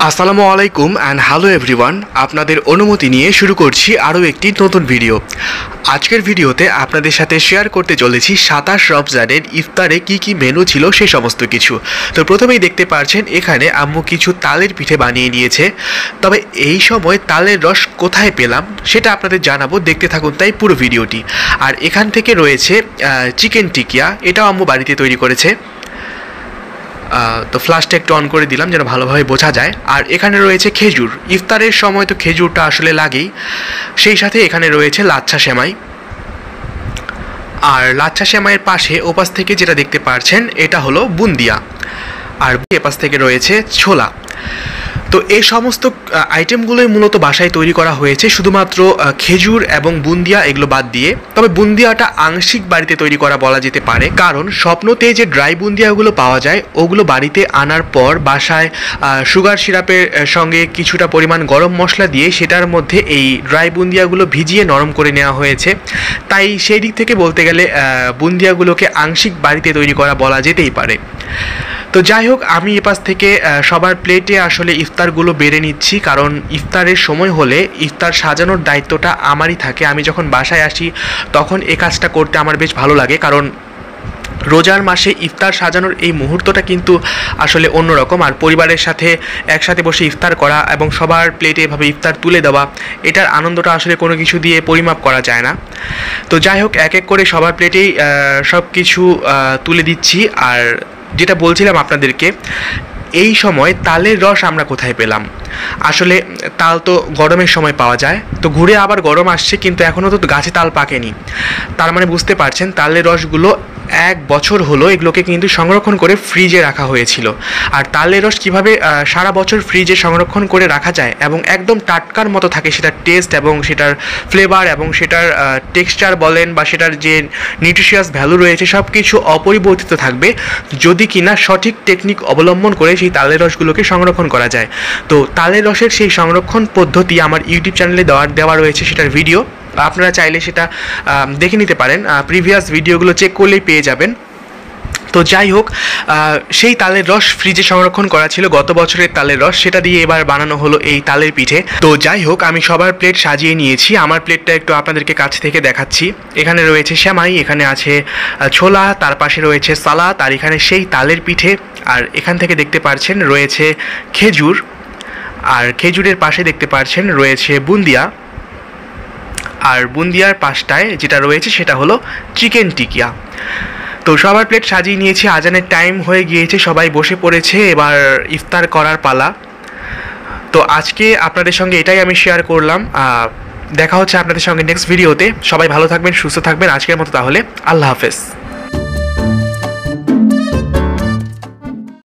আসসালামু আলাইকুম and hello everyone. আপনাদের অনুমতি নিয়ে শুরু করছি আরও একটি নতুন ভিডিও। আজকের ভিডিওতে আপনাদের সাথে শেয়ার করতে চলেছি 27 রমজানের ইফতারে কি কি মেনু ছিল সে সমস্ত কিছু। তো প্রথমেই দেখতে পাচ্ছেন এখানে আম্মু কিছু তালের পিঠে বানিয়ে নিয়েছে। তবে এই সময় তালের রস কোথায় পেলাম সেটা আপনাদের জানাবো, দেখতে থাকুন তাই পুরো ভিডিওটি। আর এখান থেকে রয়েছে চিকেন টিকিয়া, এটাও আম্মু বাড়িতে তৈরি করেছে। তো ফ্ল্যাশটা একটু অন করে দিলাম যেন ভালোভাবে বোঝা যায়। আর এখানে রয়েছে খেজুর, ইফতারের সময় তো খেজুরটা আসলে লাগেই। সেই সাথে এখানে রয়েছে লাচ্ছা সেমাই। আর লাচ্ছা সেমাইয়ের পাশে ওপাশ থেকে যেটা দেখতে পাচ্ছেন এটা হলো বুন্দিয়া, আর এপাশ থেকে রয়েছে ছোলা। তো এই সমস্ত আইটেমগুলোই মূলত বাসায় তৈরি করা হয়েছে, শুধুমাত্র খেজুর এবং বুন্দিয়া এগুলো বাদ দিয়ে। তবে বুন্দিয়াটা আংশিক বাড়িতে তৈরি করা বলা যেতে পারে, কারণ স্বপ্নতে যে ড্রাই বুন্দিয়াগুলো পাওয়া যায় ওগুলো বাড়িতে আনার পর বাসায় সুগার সিরাপের সঙ্গে কিছুটা পরিমাণ গরম মশলা দিয়ে সেটার মধ্যে এই ড্রাই বুন্দিয়াগুলো ভিজিয়ে নরম করে নেওয়া হয়েছে। তাই সেই দিক থেকে বলতে গেলে বুন্দিয়াগুলোকে আংশিক বাড়িতে তৈরি করা বলা যেতেই পারে। তো যাই হোক, আমি এপাশ থেকে সবার প্লেটে আসলে ইফতারগুলো বেড়ে নিচ্ছি, কারণ ইফতারের সময় হলে ইফতার সাজানোর দায়িত্বটা আমারই থাকে। আমি যখন বাসায় আসি তখন এই কাজটা করতে আমার বেশ ভালো লাগে, কারণ রোজার মাসে ইফতার সাজানোর এই মুহূর্তটা কিন্তু আসলে অন্যরকম। আর পরিবারের সাথে একসাথে বসে ইফতার করা এবং সবার প্লেটে এভাবে ইফতার তুলে দেওয়া, এটার আনন্দটা আসলে কোনো কিছু দিয়ে পরিমাপ করা যায় না। তো যাই হোক, এক এক করে সবার প্লেটেই সব কিছু তুলে দিচ্ছি। আর যেটা বলছিলাম আপনাদেরকে, এই সময় তালের রস আমরা কোথায় পেলাম? আসলে তাল তো গরমের সময় পাওয়া যায়, তো ঘুরে আবার গরম আসছে কিন্তু এখনও তো গাছে তাল পাকেনি। তার মানে বুঝতে পারছেন তালের রসগুলো 1 বছর হলো এগুলোকে কিন্তু সংরক্ষণ করে ফ্রিজে রাখা হয়েছিল। আর তালের রস কীভাবে সারা বছর ফ্রিজে সংরক্ষণ করে রাখা যায় এবং একদম টাটকার মতো থাকে সেটার টেস্ট এবং সেটার ফ্লেভার এবং সেটার টেক্সচার বলেন বা সেটার যে নিউট্রিশিয়াস ভ্যালু রয়েছে সব কিছু অপরিবর্তিত থাকবে যদি কিনা সঠিক টেকনিক অবলম্বন করে সেই তালের রসগুলোকে সংরক্ষণ করা যায়। তো তালের রসের সেই সংরক্ষণ পদ্ধতি আমার ইউটিউব চ্যানেলে দেওয়া রয়েছে, সেটার ভিডিও আপনারা চাইলে সেটা দেখে নিতে পারেন। প্রিভিয়াস ভিডিওগুলো চেক করলেই পেয়ে যাবেন। তো যাই হোক, সেই তালের রস ফ্রিজে সংরক্ষণ করা ছিল গত বছরের তালের রস, সেটা দিয়ে এবার বানানো হলো এই তালের পিঠে। তো যাই হোক, আমি সবার প্লেট সাজিয়ে নিয়েছি। আমার প্লেটটা একটু আপনাদেরকে কাছ থেকে দেখাচ্ছি। এখানে রয়েছে সেমাই, এখানে আছে ছোলা, তার পাশে রয়েছে সালাদ, আর এখানে সেই তালের পিঠে। আর এখান থেকে দেখতে পাচ্ছেন রয়েছে খেজুর, আর খেজুরের পাশে দেখতে পাচ্ছেন রয়েছে বুন্দিয়া, আর বুন্দিয়ার পাশটায় যেটা রয়েছে সেটা হলো চিকেন টিকিয়া। তো সবার প্লেট সাজিয়ে নিয়েছি, আজানের টাইম হয়ে গিয়েছে, সবাই বসে পড়েছে, এবার ইফতার করার পালা। তো আজকে আপনাদের সঙ্গে এটাই আমি শেয়ার করলাম। দেখা হচ্ছে আপনাদের সঙ্গে নেক্সট ভিডিওতে। সবাই ভালো থাকবেন, সুস্থ থাকবেন। আজকের মতো তাহলে আল্লাহ হাফেজ।